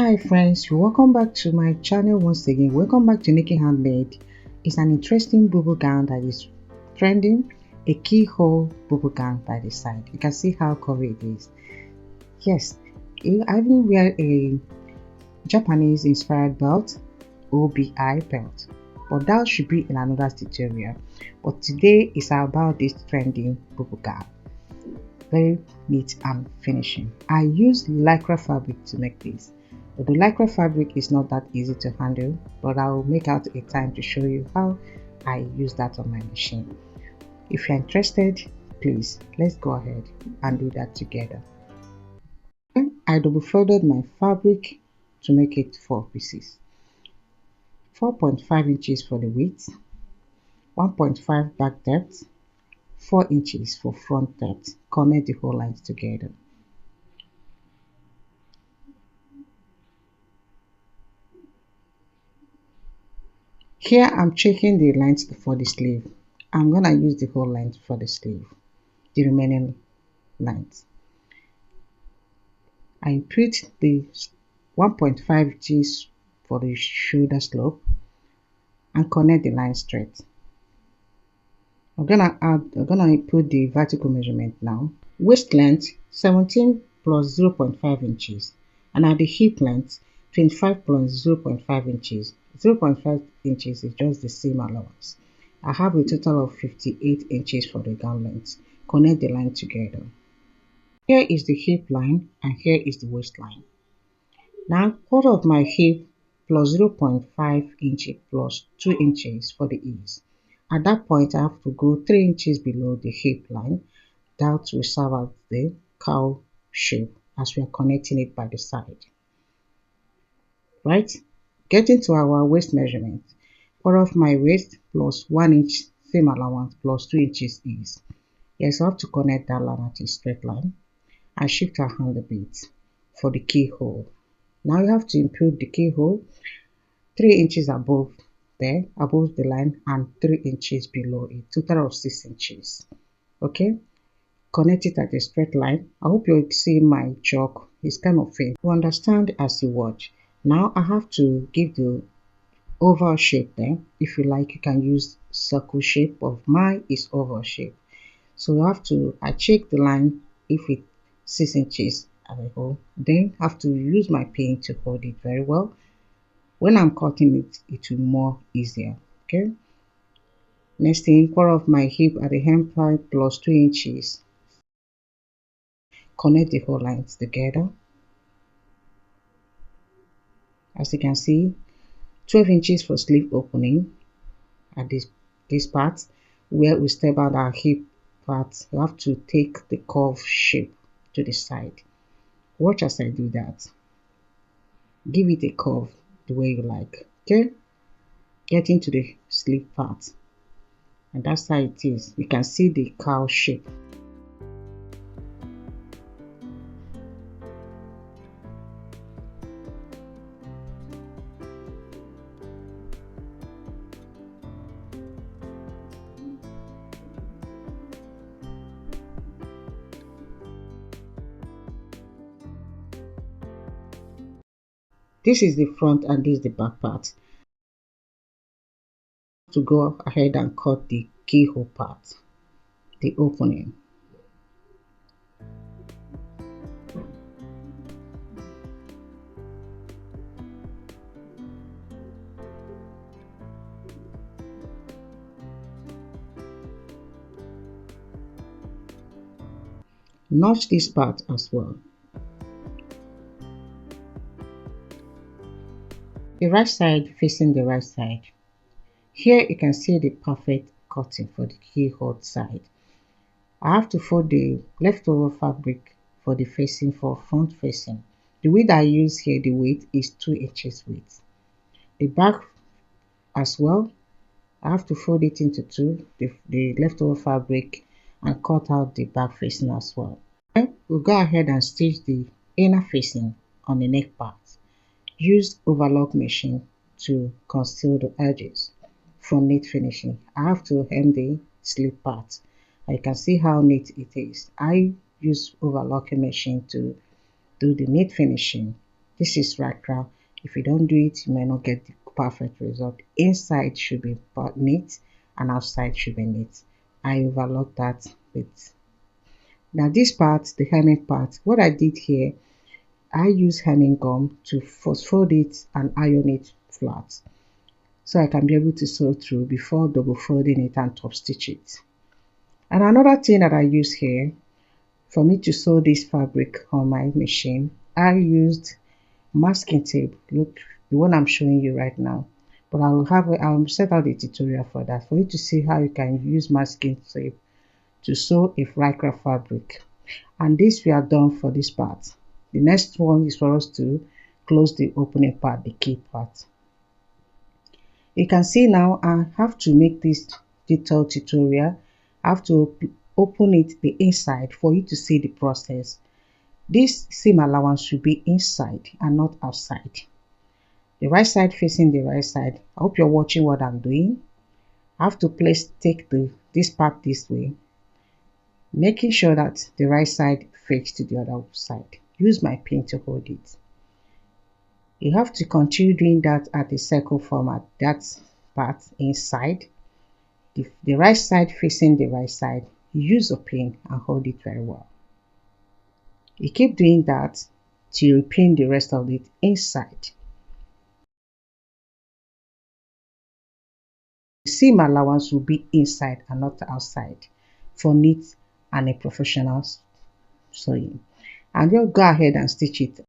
Hi friends, welcome back to my channel once again. Welcome back to Making Handmade. It's an interesting Bubu gown that is trending, a keyhole Bubu gown by the side. You can see how curvy it is. Yes, I even wear a Japanese inspired belt, OBI belt, but that should be in another tutorial. But today is about this trending Bubu gown. Very neat and finishing. I use Lycra fabric to make this. But the Lycra fabric is not that easy to handle, but I will make out a time to show you how I use that on my machine. If you're interested, please let's go ahead and do that together. I double folded my fabric to make it 4 pieces. 4.5 inches for the width, 1.5 back depth, 4 inches for front depth. Connect the whole lines together. Here I'm checking the length for the sleeve. I'm gonna use the whole length for the sleeve, the remaining length. I put the 1.5 inches for the shoulder slope and connect the line straight. I'm gonna put the vertical measurement now. Waist length 17 plus 0.5 inches, and at the hip length 25 plus 0.5 inches. 0.5 inches is just the seam allowance. I have a total of 58 inches for the gown length. Connect the line together. Here is the hip line and here is the waistline. Now quarter of my hip plus 0.5 inches plus 2 inches for the ease. At that point I have to go 3 inches below the hip line. That will serve as the cowl shape as we are connecting it by the side. Right? Getting to our waist measurement. Quarter of my waist plus 1 inch seam allowance plus 2 inches ease. Yes, I have to connect that line at a straight line. I shift our hand a bit for the keyhole. Now you have to input the keyhole 3 inches above there, above the line, and 3 inches below, a total of 6 inches. Okay, connect it at a straight line. I hope you see my chalk. It's kind of faint. You understand as you watch. Now I have to give the oval shape there. If you like, you can use circle shape, of mine is oval shape. So you have to, I check the line if it's 6 inches at a hole, then have to use my pin to hold it very well. When I'm cutting it, it will be more easier. Okay. Next thing, quarter of my hip at the hem part plus 2 inches. Connect the whole lines together. As you can see, 12 inches for sleeve opening at this part where we step out our hip part. You have to take the curve shape to the side. Watch as I do that. Give it a curve the way you like. Okay, get into the sleeve part, and that's how it is. You can see the cowl shape. This is the front and this is the back part. To go ahead and cut the keyhole part, the opening. Notch this part as well. The right side facing the right side. Here you can see the perfect cutting for the keyhole side. I have to fold the leftover fabric for the facing, for front facing. The width I use here, the width is 2 inches width. The back as well, I have to fold it into two, the leftover fabric, and cut out the back facing as well. Then we'll go ahead and stitch the inner facing on the neck part. Use overlock machine to conceal the edges. For neat finishing, I have to hem the sleeve part. You can see how neat it is. I use overlocking machine to do the neat finishing. This is Lycra. If you don't do it, you may not get the perfect result. Inside should be neat and outside should be neat. I overlooked that bit. Now this part, the hemming part, what I did here, I use hemming gum to first fold it and iron it flat, so I can be able to sew through before double folding it and top stitch it. And another thing that I use here, for me to sew this fabric on my machine, I used masking tape. Look, the one I'm showing you right now. But I'll set out a tutorial for that, for you to see how you can use masking tape to sew a Lycra fabric. And this we are done for this part. The next one is for us to close the opening part, the key part. You can see now I have to make this detailed tutorial. I have to open it the inside for you to see the process. This seam allowance should be inside and not outside. The right side facing the right side. I hope you're watching what I'm doing. I have to take this part this way, making sure that the right side faces to the other side. Use my pin to hold it. You have to continue doing that at the circle format, that part inside. The right side facing the right side. Use a pin and hold it very well. You keep doing that till you pin the rest of it inside. The seam allowance will be inside and not outside for neat and a professional sewing. And just go ahead and stitch it.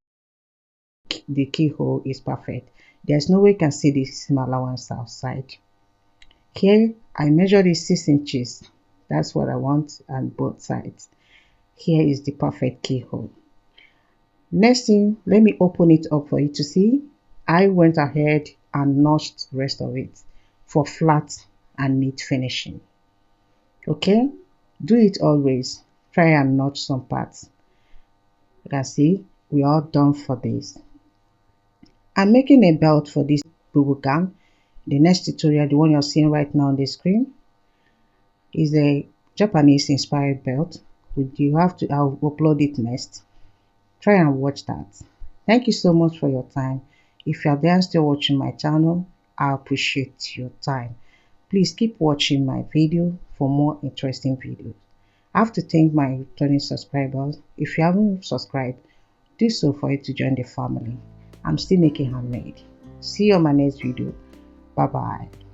The keyhole is perfect. There's no way you can see the seam allowance outside. Here I measured it 6 inches. That's what I want on both sides. Here is the perfect keyhole. Next thing, let me open it up for you to see. I went ahead and notched the rest of it for flat and neat finishing. Okay, do it always. Try and notch some parts. You can see we are done for this. I'm making a belt for this Bubu gown. The next tutorial, the one you're seeing right now on the screen, is a Japanese inspired belt. I'll upload it next. Try and watch that. Thank you so much for your time. If you are there still watching my channel, I appreciate your time. Please keep watching my video for more interesting videos. I have to thank my returning subscribers. If you haven't subscribed, do so for you to join the family. I'm still making handmade. See you on my next video. Bye bye.